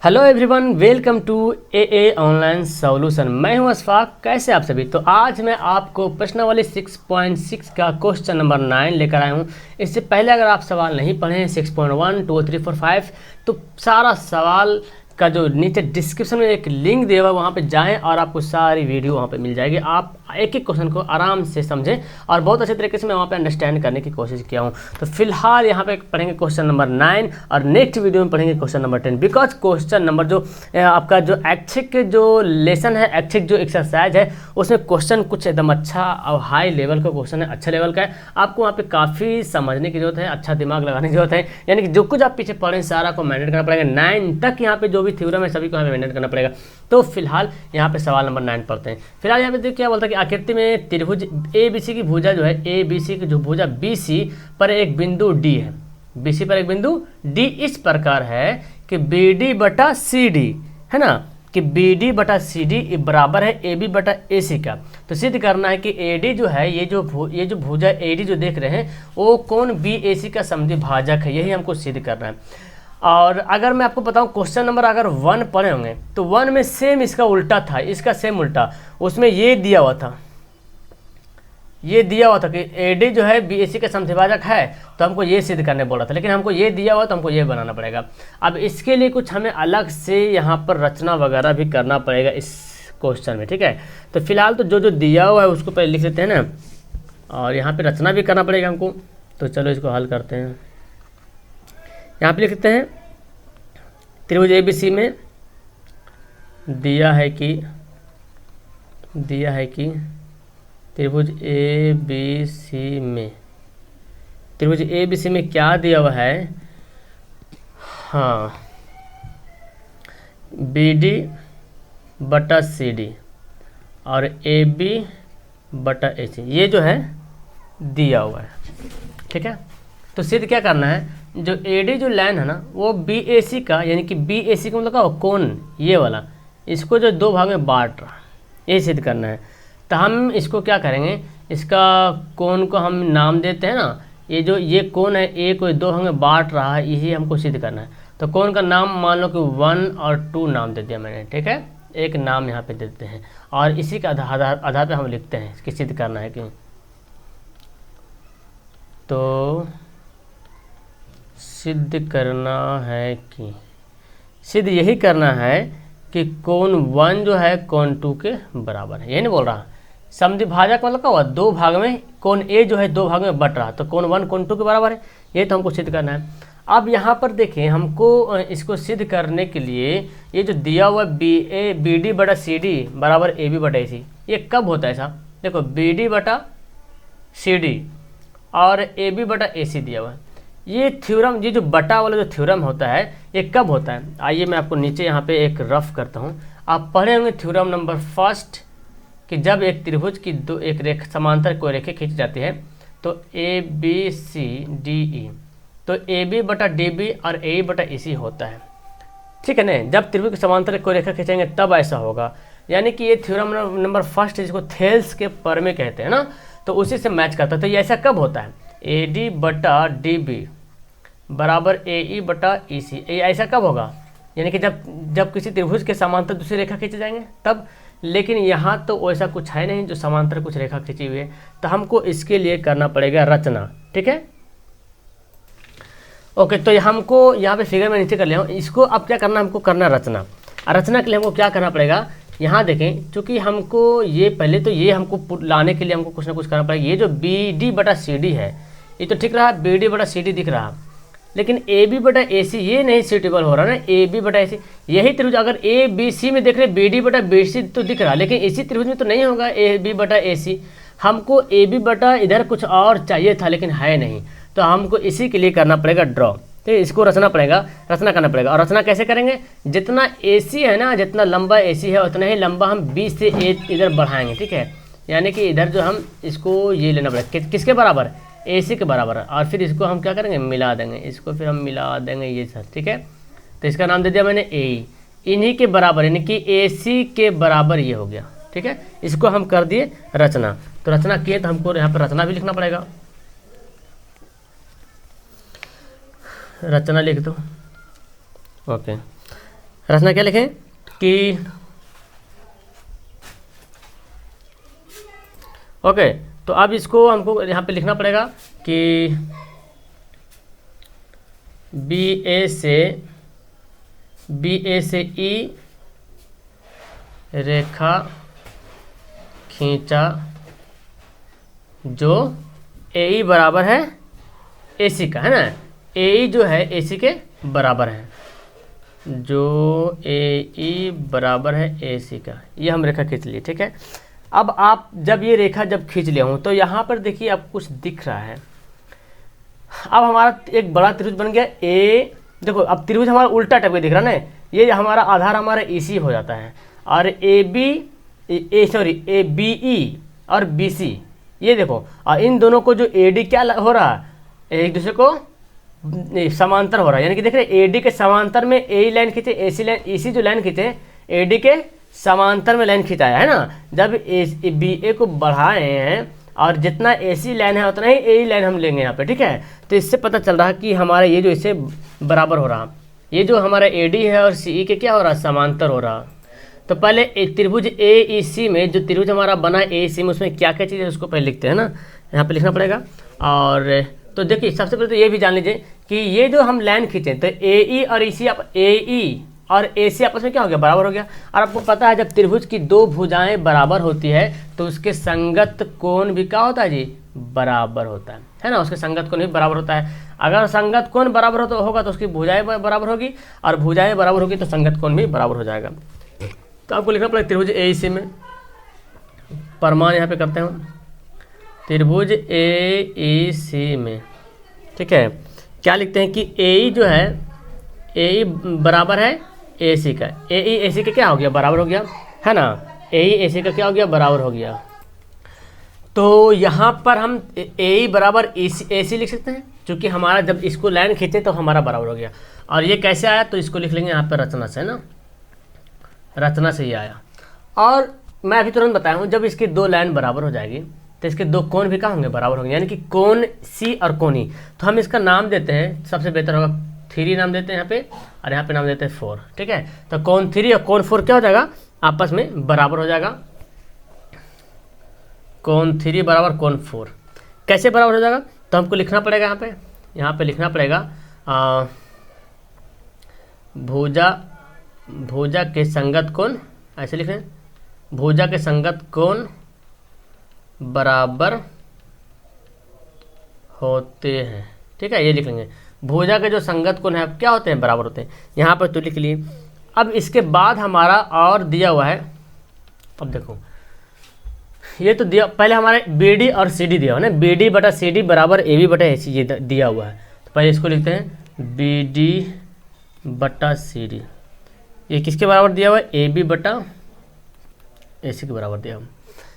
Hello everyone, welcome to a online solution. मैं हूं अशफाक। कैसे आप सभी? तो आज मैं आपको प्रश्नावली 6.6 का क्वेश्चन नंबर 9 लेकर आया हूं। इससे पहले अगर आप सवाल नहीं पढ़े हैं 6.1, 2, 3, 4, 5 तो सारा सवाल का जो नीचे डिस्क्रिप्शन में एक लिंक दिया हुआ है वहाँ पे जाएं और आपको सारी वीडियो वहाँ पे मिल जाएगी। आप एक एक क्वेश्चन को आराम से समझें और बहुत अच्छे तरीके से मैं वहाँ पे अंडरस्टैंड करने की कोशिश किया हूँ। तो फिलहाल यहाँ पे पढ़ेंगे क्वेश्चन नंबर 9 और नेक्स्ट वीडियो में पढ़ेंगे question number 10। Because question number जो आपका जो ऐच्छिक जो लेसन है, ऐच्छिक जो एक्सरसाइज है, उसमें क्वेश्चन कुछ एकदम अच्छा और हाई लेवल का क्वेश्चन है, अच्छा लेवल का है। आपको वहाँ पे काफ़ी समझने की जरूरत है, अच्छा दिमाग लगाने की जरूरत है। यानी कि जो कुछ आप पीछे पढ़ें सारा को मैनेज करना पड़ेगा। 9 तक यहाँ पे जो भी थ्योरम है सभी को यहाँ पे मैनेज करना पड़ेगा। तो फिलहाल यहाँ पे सवाल नंबर 9 पढ़ते हैं। फिलहाल यहाँ पे देखिए क्या बोलता है कि आकृति में त्रिभुज ABC की भुजा जो है, ABC की जो भुजा BC पर एक बिंदु D है, BC पर एक बिंदु D इस प्रकार है कि BD बटा CD है ना, कि BD बटा CD बराबर है AB बटा AC का। तो सिद्ध करना है कि AD जो है, ये जो भुजा AD जो देख रहे हैं वो कोण BAC का समद्विभाजक है। यही हमको सिद्ध करना है। और अगर मैं आपको बताऊं क्वेश्चन नंबर अगर 1 पढ़े होंगे तो 1 में सेम इसका उल्टा था, इसका सेम उल्टा। उसमें ये दिया हुआ था, ये दिया हुआ था कि AD जो है BAC का समद्विभाजक है, तो हमको ये सिद्ध करने बोला था। लेकिन हमको ये दिया हुआ तो हमको ये बनाना पड़ेगा। अब इसके लिए कुछ हमें अलग से यहाँ पर रचना वगैरह भी करना पड़ेगा इस क्वेश्चन में, ठीक है। तो फिलहाल तो जो दिया हुआ है उसको पहले लिख लेते हैं ना, और यहाँ पर रचना भी करना पड़ेगा हमको। तो चलो इसको हल करते हैं। यहाँ पे लिखते हैं त्रिभुज ABC में दिया है कि त्रिभुज ABC में क्या दिया हुआ है? हाँ, BD बटा CD और AB बटा AC ये जो है दिया हुआ है, ठीक है। तो सिद्ध क्या करना है, जो AD जो लाइन है ना वो BAC का, यानी कि BAC का मतलब क्या कोण, ये वाला, इसको जो दो भाग में बांट रहा, ये सिद्ध करना है। तो हम इसको क्या करेंगे, इसका कोण को हम नाम देते हैं ना, ये कोण है, A को दो भाग में बांट रहा है, यही हमको सिद्ध करना है। तो कोण का नाम मान लो कि 1 और 2 नाम दे दिया मैंने, ठीक है। एक नाम यहाँ पे देते हैं और इसी के आधार पे हम लिखते हैं कि सिद्ध करना है कि, तो सिद्ध करना है कि, सिद्ध यही करना है कि कोण 1 जो है कोण 2 के बराबर है। ये नहीं बोल रहा समद्विभाजक मतलब क्या हुआ, दो भाग में कोण A जो है दो भाग में बट रहा, तो कोण 1 कोण 2 के बराबर है। ये तो हमको सिद्ध करना है। अब यहाँ पर देखें, हमको इसको सिद्ध करने के लिए ये जो दिया हुआ BD बटा CD बराबर AB बटा AC, ये कब होता है साहब? देखो BD बटा CD और AB बटा AC दिया हुआ है। ये थ्योरम, ये जो बटा वाला जो थ्योरम होता है ये कब होता है? आइए मैं आपको नीचे यहाँ पे एक रफ करता हूँ। आप पढ़े होंगे थ्योरम नंबर 1 कि जब एक त्रिभुज की एक रेखा समांतर कोई रेखा खींची जाती है तो ABCDE, तो AB बटा DB और AE बटा EC होता है, ठीक है ना। जब त्रिभुज के समांतर कोई रेखा खींचेंगे तब ऐसा होगा। यानी कि ये थ्योरम नंबर 1 जिसको थेल्स के परमे कहते हैं ना, तो उसी से मैच करता है। तो ये ऐसा कब होता है? AD बटा DB बराबर AE बटा EC, ये ऐसा कब होगा? यानी कि जब किसी त्रिभुज के समांतर दूसरी रेखा खींचे जाएंगे तब। लेकिन यहाँ तो वैसा कुछ है नहीं जो समांतर कुछ रेखा खींची हुई है, तो हमको इसके लिए करना पड़ेगा रचना, ठीक है। ओके, तो हमको यहाँ पे फिगर में नीचे कर लिया हूँ। इसको अब क्या करना, हमको करना रचना। रचना के लिए हमको क्या करना पड़ेगा, यहाँ देखें, चूँकि हमको ये पहले तो ये हमको लाने के लिए हमको कुछ ना कुछ करना पड़ेगा। ये जो BD बटा CD है ये तो ठीक रहा, BD बटा CD दिख रहा, लेकिन AB बटा AC ये नहीं सूटेबल हो रहा ना। AB बटा AC, यही त्रिभुज अगर ABC में देख रहे BD बटा BC तो दिख रहा, लेकिन इसी त्रिभुज में तो नहीं होगा AB बटा AC। हमको AB बटा इधर कुछ और चाहिए था लेकिन है नहीं, तो हमको इसी के लिए करना पड़ेगा ड्रॉ। तो इसको रचना करना पड़ेगा। और रचना कैसे करेंगे, जितना AC है ना, जितना लंबा AC है उतना ही लंबा हम B से A इधर बढ़ाएंगे, ठीक है। यानी कि इधर जो हम इसको ये लेना पड़ेगा, किसके बराबर? AC के बराबर। और फिर इसको हम क्या करेंगे, मिला देंगे, इसको फिर हम मिला देंगे ये सर, ठीक है। तो इसका नाम दे दिया मैंने AE, इन्हीं के बराबर, यानी कि AC के बराबर ये हो गया, ठीक है। इसको हम कर दिए रचना। तो रचना किए तो हमको यहाँ पर रचना भी लिखना पड़ेगा। रचना लिख दो, ओके। रचना क्या लिखें कि ओके, तो अब इसको हमको यहाँ पे लिखना पड़ेगा कि बी ए से ई रेखा खींचा जो ए ई बराबर है ए सी का, है ना। ए ई जो है ए सी के बराबर है, जो ए ई बराबर है ए सी का, ये हम रेखा खींच लिए, ठीक है। अब आप जब ये रेखा जब खींच लिया हूँ तो यहाँ पर देखिए अब कुछ दिख रहा है। अब हमारा एक बड़ा त्रिभुज बन गया ए, देखो अब त्रिभुज हमारा उल्टा टाइप का दिख रहा है ना, ये हमारा आधार हमारा ए सी हो जाता है, और ए बी ई और बी सी, ये देखो, और इन दोनों को जो ए डी क्या हो रहा है, एक दूसरे को समांतर हो रहा है, यानी कि देख रहे ए डी के समांतर में ए लाइन खींचे, ए सी लाइन, ई सी जो लाइन खींचे ए डी के समांतर में लाइन खिंचाया है ना। जब बी ए को बढ़ाए हैं और जितना ए सी लाइन है उतना ही ए लाइन हम लेंगे यहाँ पे, ठीक है। तो इससे पता चल रहा है कि हमारा ये जो इससे बराबर हो रहा, ये जो हमारा ए डी है और सी ई के क्या हो रहा, समांतर हो रहा। तो पहले त्रिभुज ए ई सी में जो त्रिभुज हमारा बना ए सी में उसमें क्या क्या चीज़ है उसको पहले लिखते हैं ना, यहाँ पे लिखना पड़ेगा। और तो देखिए सबसे पहले तो ये भी जान लीजिए कि ये जो हम लाइन खींचे तो ए ई और ई सी, ए ई और ए सी आपस में क्या हो गया, बराबर हो गया। और आपको पता है जब त्रिभुज की दो भुजाएं बराबर होती है तो उसके संगत कोण भी क्या होता है जी, बराबर होता है ना। उसके संगत कोण भी बराबर होता है। अगर संगत कोण बराबर होगा तो उसकी भुजाएं बराबर होगी, और भुजाएं बराबर होगी तो संगत कोण भी बराबर हो जाएगा। तो आपको लिखना पड़ेगा त्रिभुज ए सी में, प्रमाण यहाँ पे करते हैं, त्रिभुज ए ई सी में, ठीक है। क्या लिखते हैं कि ए ई जो है ए ई बराबर है ए सी का, ए ई ए सी का क्या हो गया, बराबर हो गया, है ना। ए ई ए सी का क्या हो गया, बराबर हो गया। तो यहाँ पर हम ए ई बराबर ए सी लिख सकते हैं, क्योंकि हमारा जब इसको लाइन खींचे तो हमारा बराबर हो गया। और ये कैसे आया, तो इसको लिख लेंगे यहाँ पर रचना से ना, रचना से ये आया। और मैं अभी तुरंत बताया हूँ जब इसकी दो लाइन बराबर हो जाएगी तो इसके दो कोण भी क्या होंगे, बराबर होंगे, यानी कि कोण सी और कोण ई। तो हम इसका नाम देते हैं, सबसे बेहतर होगा 3 नाम देते हैं यहाँ पे, और यहाँ पे नाम देते हैं 4, ठीक है। तो कोण 3 और कोण 4 क्या हो जाएगा, आपस में बराबर हो जाएगा। कोण 3 बराबर कोण 4 कैसे बराबर हो जाएगा, तो हमको लिखना पड़ेगा यहाँ पे लिखना पड़ेगा भुजा के संगत कोण, ऐसे लिख रहे हैं, भुजा के संगत कोण बराबर होते हैं, ठीक है। ये लिख लेंगे, भुजा के जो संगत कोण है क्या होते हैं, बराबर होते हैं। यहाँ पर तो लिख लिए। अब इसके बाद हमारा और दिया हुआ है, अब देखो ये तो दिया, पहले हमारे बी डी और सी डी दिया हुआ है ना, बी डी बटा सी डी बराबर ए बी बटा ए सी, ये दिया हुआ है। तो पहले इसको लिखते हैं बी डी बटा सी डी, ये किसके बराबर दिया हुआ है, ए बी बटा ए सी के बराबर दिया हुआ।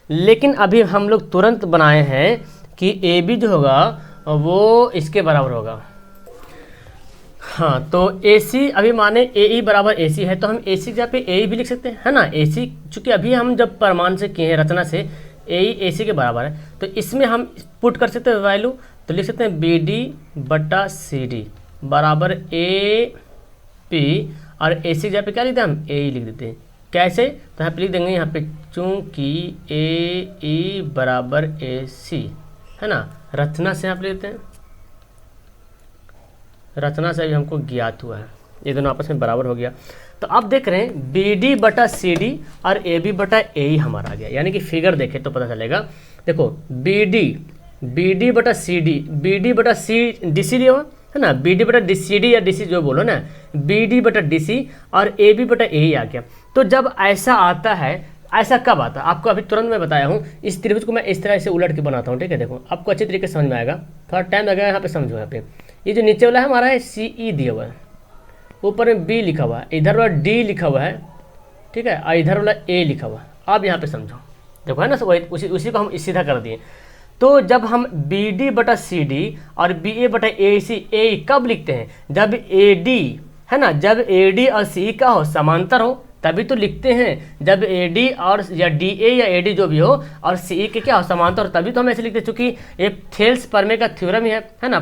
लेकिन अभी हम लोग तुरंत बनाए हैं कि ए बी जो होगा वो इसके बराबर होगा। हाँ, तो ए सी अभी माने ए ई बराबर ए सी है, तो हम ए सी की जगह पे ए ई भी लिख सकते हैं, है ना। ए सी चूँकि अभी हम जब प्रमाण से किए हैं, रचना से ए ई ए सी के बराबर है, तो इसमें हम पुट कर सकते हैं वैल्यू, तो लिख सकते हैं बी डी बटा सी डी बराबर ए पी, और ए सी की जगह पे क्या लिखते हैं, हम ए ई लिख देते हैं। कैसे, तो यहाँ पे लिख देंगे, यहाँ पे चूँकि ए ई बराबर ए सी, है ना। रचना से यहाँ पे लेते हैं, रचना से भी हमको ज्ञात हुआ है, ये दोनों आपस में बराबर हो गया। तो अब देख रहे हैं बी डी बटा सी डी और ए बी बटा ए ई हमारा आ गया, यानी कि फिगर देखें तो पता चलेगा। देखो बी डी बटा सी डी, बी डी बटा सी डी सी लिया हुआ है ना, बी डी बटा डी सी डी या डी सी जो बोलो ना, बी डी बटा डी सी और ए बी बटा ए ई आ गया। तो जब ऐसा आता है, ऐसा कब आता है, आपको अभी तुरंत मैं बताया हूँ। इस त्रिभुज को मैं इस तरह से उलट के बनाता हूँ, ठीक है। देखो आपको अच्छे तरीके से समझ में आएगा, थोड़ा टाइम लगेगा यहाँ पे, समझो। यहाँ पे ये जो नीचे वाला है हमारा है सी ई दिया हुआ है, ऊपर में बी लिखा हुआ है, इधर वाला डी लिखा हुआ है, ठीक है, और इधर वाला ए लिखा हुआ है। अब यहाँ पे समझो, देखो है ना, उसी को हम सीधा कर दिए। तो जब हम बी डी बटा सी डी और बी ए बटा ए सी ए कब लिखते हैं, जब ए डी है ना, जब ए डी और सी का हो समांतर हो तभी तो लिखते हैं जब AD और या DA या AD जो भी हो और CE के क्या हो समांतर हो, तभी तो हम ऐसे लिखते हैं। चूँकि एक थेल्स परमे का थ्योरम ही है ना।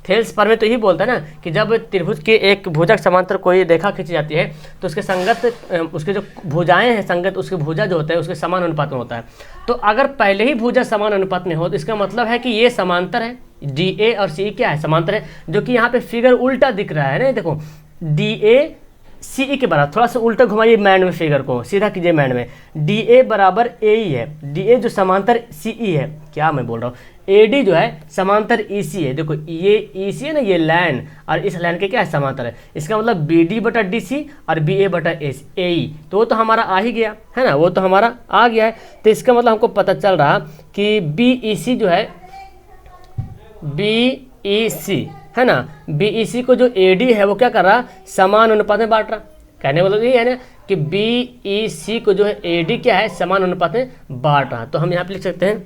थेल्स परमे तो यही बोलता है ना कि जब त्रिभुज के एक भुजा के समांतर कोई रेखा खींची जाती है तो उसके संगत उसके जो भुजाएं हैं संगत उसके भुजा जो होता है उसके समान अनुपात में होता है। तो अगर पहले ही भुजा समान अनुपात में हो तो इसका मतलब है कि ये समांतर है, DA और CE क्या है समांतर है, जो कि यहाँ पे फिगर उल्टा दिख रहा है ना। देखो DA CE के बराबर, थोड़ा सा उल्टा घुमाइए मैंड में फिगर को, सीधा कीजिए मैंड में। DA बराबर AE है, DA जो समांतर CE है, क्या मैं बोल रहा हूँ, AD जो है समांतर EC है। देखो ये EC है ना, ये लाइन और इस लाइन के क्या है समांतर है। इसका मतलब BD बटा DC और BA बटा AE, तो वो तो हमारा आ ही गया है ना, वो तो हमारा आ गया है। तो इसका मतलब हमको पता चल रहा कि BEC जो है, BEC है ना, BEC को जो AD है वो क्या कर रहा, समान अनुपात में बांट रहा। कहने वाला यही है ना कि BEC को जो है AD क्या है समान अनुपात में बांट रहा। तो हम यहाँ पे लिख सकते हैं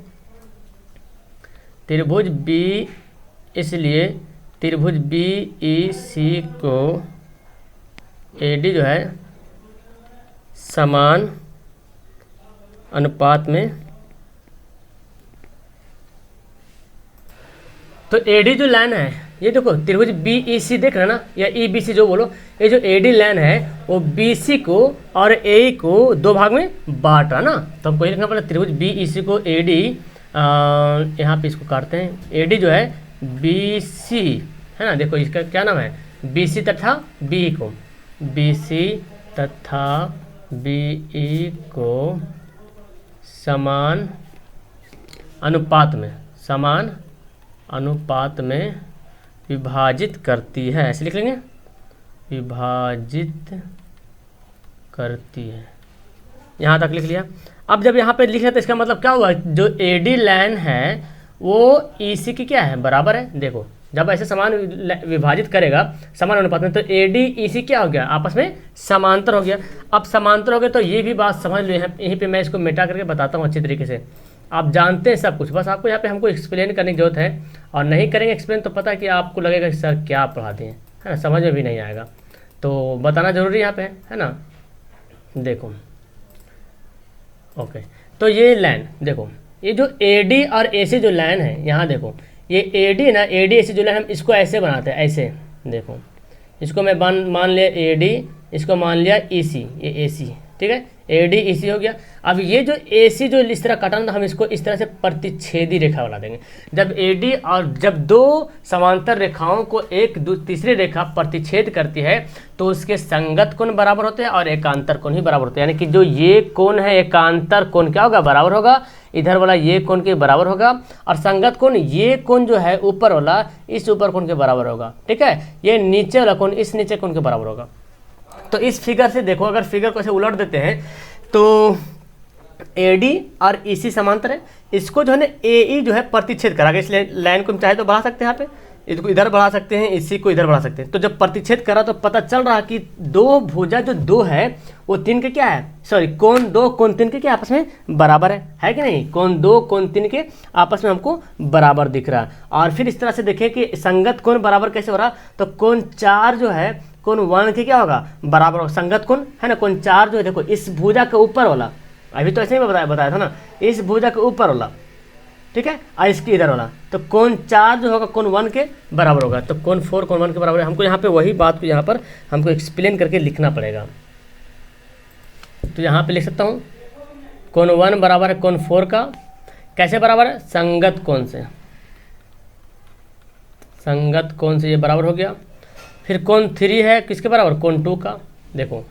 त्रिभुज B, इसलिए त्रिभुज BEC को AD जो है समान अनुपात में, तो AD जो लाइन है ये देखो त्रिभुज BEC देख रहे हैं ना, या EBC जो बोलो, ये जो AD लाइन है वो BC को और AE को दो भाग में बांट रहा ना। तो हमको ये लिखना पड़ेगा त्रिभुज BEC को AD, यहाँ पे इसको काटते हैं, AD जो है BC है ना, देखो इसका क्या नाम है, BC तथा BE को, BC तथा BE को समान अनुपात में, समान अनुपात में विभाजित करती है, ऐसे लिख लेंगे, विभाजित करती है। यहाँ तक लिख लिया। अब जब यहाँ पे लिख लिया तो इसका मतलब क्या हुआ, जो AD लाइन है वो EC की क्या है बराबर है। देखो जब ऐसे समान विभाजित करेगा समान अनुपात में तो AD EC क्या हो गया, आपस में समांतर हो गया। अब समांतर हो गया तो ये भी बात समझ लो, यहीं पे मैं इसको मिटा करके बताता हूँ अच्छी तरीके से। आप जानते हैं सब कुछ, बस आपको यहाँ पे हमको एक्सप्लेन करने की जरूरत है, और नहीं करेंगे एक्सप्लेन तो पता है कि आपको लगेगा कि सर क्या पढ़ाते हैं, है ना, समझ में भी नहीं आएगा। तो बताना जरूरी यहाँ पे है ना। देखो ओके, तो ये लाइन देखो, ये जो AD और AC जो लाइन है, यहाँ देखो ये AD ना, AD AC जो लाइन हम इसको ऐसे बनाते हैं, ऐसे देखो, इसको मैं मान लिया AD, इसको मान लिया EC, ये AC, ठीक है, AD EC हो गया। अब ये जो AC जो इस तरह काटा ना, हम इसको इस तरह से प्रतिच्छेदी रेखा बना देंगे। जब AD और जब दो समांतर रेखाओं को एक तीसरी रेखा प्रतिच्छेद करती है तो उसके संगत कोण बराबर होते हैं और एकांतर कोण ही बराबर होते हैं। यानी कि जो ये कोण है एकांतर कोण क्या होगा, बराबर होगा, इधर वाला ये कोण के बराबर होगा, और संगत कोण ये कोण जो है ऊपर वाला इस ऊपर कोण के बराबर होगा, ठीक है। ये नीचे वाला कोण इस नीचे कोण के बराबर होगा। तो इस फिगर से देखो, अगर फिगर को ऐसे उलट देते हैं तो AD और EC समांतर है, इसको जो है ना AE जो है प्रतिच्छेद करा, इसलिए लाइन को हम चाहे तो बढ़ा सकते हैं, यहाँ पे इसको इधर बढ़ा सकते हैं, EC को इधर बढ़ा सकते हैं। तो जब प्रतिच्छेद करा तो पता चल रहा कि दो भुजा जो दो है वो तीन के क्या है, सॉरी कोण दो कोण तीन के क्या आपस में बराबर है कि नहीं, कोण दो कोण तीन के आपस में हमको बराबर दिख रहा है। और फिर इस तरह से देखें कि संगत कोण बराबर कैसे हो रहा, तो कोण 4 जो है कोण 1 के क्या होगा बराबर होगा, संगत कोण है ना, कोण 4 जो है देखो इस भुजा के ऊपर वाला, अभी तो ऐसे ही बताया था ना, इस भुजा के ऊपर वाला, ठीक है, और इसके इधर वाला, तो कोण 4 जो होगा कोण 1 के बराबर होगा। तो कोण 4 कोण 1 के बराबर है। हमको यहाँ पे वही बात को यहाँ पर हमको एक्सप्लेन करके लिखना पड़ेगा। तो यहाँ पे लिख सकता हूँ कोण 1 बराबर है कोण 4 का, कैसे बराबर है, संगत कोण से, संगत कोण से ये बराबर हो गया। फिर कोण 3 है किसके बराबर, कोण 2 का, देखो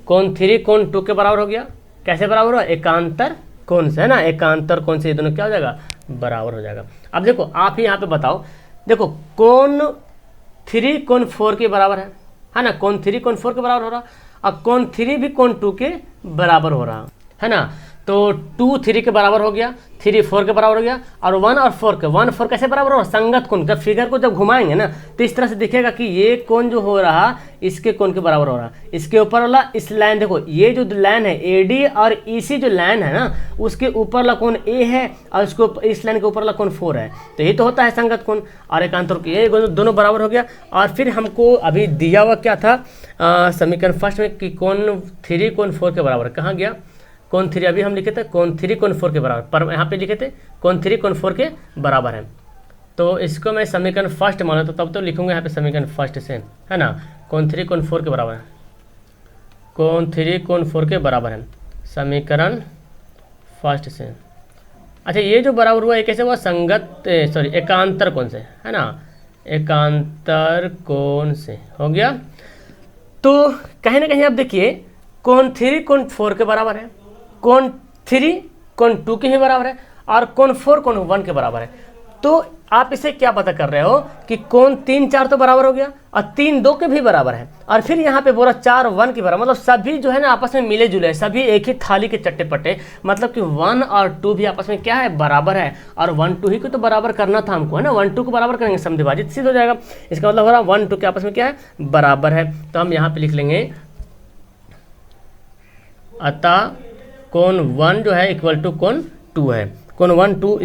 कोण 3 कोण 2 के बराबर हो गया, कैसे बराबर हो, एकांतर कोण से, है ना, एकांतर कोण से ये दोनों क्या हो जाएगा बराबर हो जाएगा। अब देखो आप ही यहाँ पे बताओ, देखो कोण 3 कोण 4 के बराबर है ना, कोण 3 कोण 4 के बराबर हो रहा, और कोण 3 भी कोण 2 के बराबर हो रहा है ना। तो 2 3 के बराबर हो गया, 3 4 के बराबर हो गया, और 1 और 4 के 1 4 कैसे बराबर हो, संगत कोण। जब फिगर को जब घुमाएंगे ना तो इस तरह से दिखेगा कि ये कोण जो हो रहा इसके कोण के बराबर हो रहा। इसके ऊपर वाला इस लाइन देखो, ये जो लाइन है एडी और ईसी जो लाइन है ना उसके ऊपर वाला कोण ए है और उसको इस लाइन के ऊपर वाला कोण 4 है, तो ये तो होता है संगत कोण। और एकांतर कोण ये दोनों बराबर हो गया। और फिर हमको अभी दिया हुआ क्या था समीकरण फर्स्ट में कि कोण 3 कोण 4 के बराबर, कहाँ गया कोण 3, अभी हम लिखे थे कोण 3 कोण 4 के बराबर, पर यहाँ पे लिखे थे कोण 3 कोण 4 के बराबर है। तो इसको मैं समीकरण फर्स्ट माना तो तब तो लिखूंगा यहाँ पे समीकरण फर्स्ट से, है ना, कोण 3 कोण 4 के बराबर है, कोण 3 कोण 4 के बराबर है समीकरण फर्स्ट से। अच्छा ये जो बराबर हुआ ये कैसे हुआ, संगत सॉरी एकांतर कोण से, है ना, एकांतर कोण से हो गया। तो कहीं ना कहीं आप देखिए कोण 3 कोण 4 के बराबर है, कोण 3 कोण 2 के ही बराबर है, और कोण 4 कोण 1 के बराबर है। तो आप इसे क्या पता कर रहे हो कि कोण 3 4 तो बराबर हो गया और 3 2 के भी बराबर है, और फिर यहाँ पे बोला 4 1 के बराबर, मतलब सभी जो है ना आपस में मिले जुले, सभी एक ही थाली के चट्टे पट्टे, मतलब कि 1 और 2 भी आपस में क्या है बराबर है, और 1 2 ही को तो बराबर करना था हमको, है ना, 1 2 को बराबर करेंगे समविभाजित सिद्ध हो जाएगा। इसका मतलब हो रहा 1 2 के आपस में क्या है बराबर है। तो हम यहाँ पे लिख लेंगे अतः कोण 1 जो है इक्वल टू कोण 2 है, कोण 1 2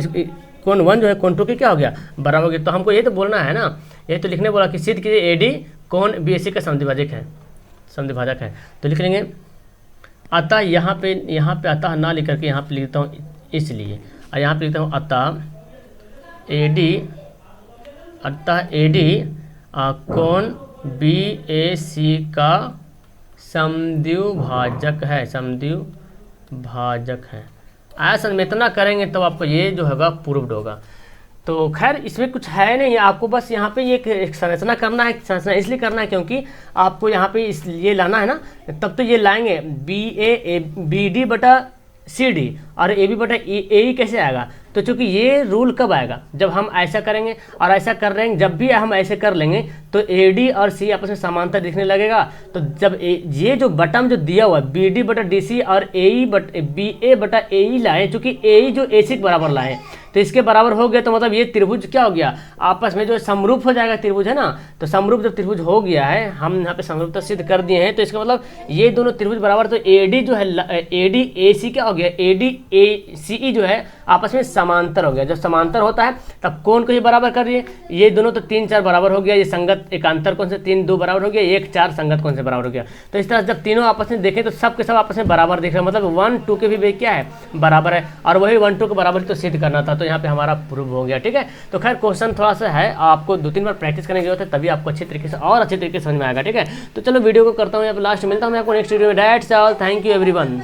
कोण 1 जो है कोण 2 के क्या हो गया बराबर हो गया। तो हमको ये तो बोलना है ना, ये तो लिखने बोला कि सिद्ध कीजिए एडी कोण बीएसी का समद्विभाजक है। तो लिख लेंगे अतः यहाँ पे अतः ना लिख करके यहाँ पे लिखता हूँ इसलिए, और यहाँ पे लिखता हूँ अतः एडी कोण बीएसी का समद्विभाजक है। ऐसा में इतना करेंगे तब आपको ये जो होगा प्रूव्ड होगा। तो खैर इसमें कुछ है नहीं, आपको बस यहाँ पे एक संरचना करना है। संरचना इसलिए करना है क्योंकि आपको यहाँ पे ये लाना है ना, तब तो ये लाएंगे बी डी बटा सी डी और ए बी बटा ए कैसे आएगा। तो चूंकि ये रूल कब आएगा जब हम ऐसा करेंगे और ऐसा कर रहे हैं, जब भी हम ऐसे कर लेंगे तो ए डी और सी आपस में समांतर दिखने लगेगा। तो जब ये जो बटन जो दिया हुआ बी डी बटा डी सी और बी ए बटा ए ई लाए, चूंकि ए ई जो ए सी के बराबर लाए तो इसके बराबर हो गया, तो मतलब ये त्रिभुज क्या हो गया आपस में जो समरूप हो जाएगा त्रिभुज, है ना। तो समरूप जब त्रिभुज हो गया है, हम यहाँ पे समरूपता सिद्ध कर दिए हैं, तो इसका मतलब ये दोनों त्रिभुज बराबर, तो ए डी जो है ए डी ए सी क्या हो गया, ए डी ए सी ई जो है आपस में समांतर हो गया। जब समांतर होता है तब कोण को ही बराबर कर रही है, ये दोनों तो 3 4 बराबर हो गया, ये संगत एकांतर कोण से 3 2 बराबर हो गया, 1 4 संगत कोण से बराबर हो गया। तो इस तरह जब तीनों आपस में देखें तो सब के सब आपस में बराबर दिख रहे हैं, मतलब 1 2 के भी क्या है बराबर है, और वही 1 2 के बराबर तो सिद्ध करना था। तो यहाँ पे हमारा प्रूव हो गया, ठीक है। तो खैर क्वेश्चन थोड़ा सा है, आपको 2-3 बार प्रैक्टिस करने की जरूरत है, तभी आपको अच्छे तरीके से और अच्छे तरीके से समझ में आएगा, ठीक है। तो चलो वीडियो को करता हूँ यहाँ पे लास्ट, मिलता हूँ मैं आपको नेक्स्ट वीडियो में। That's all, thank you everyone.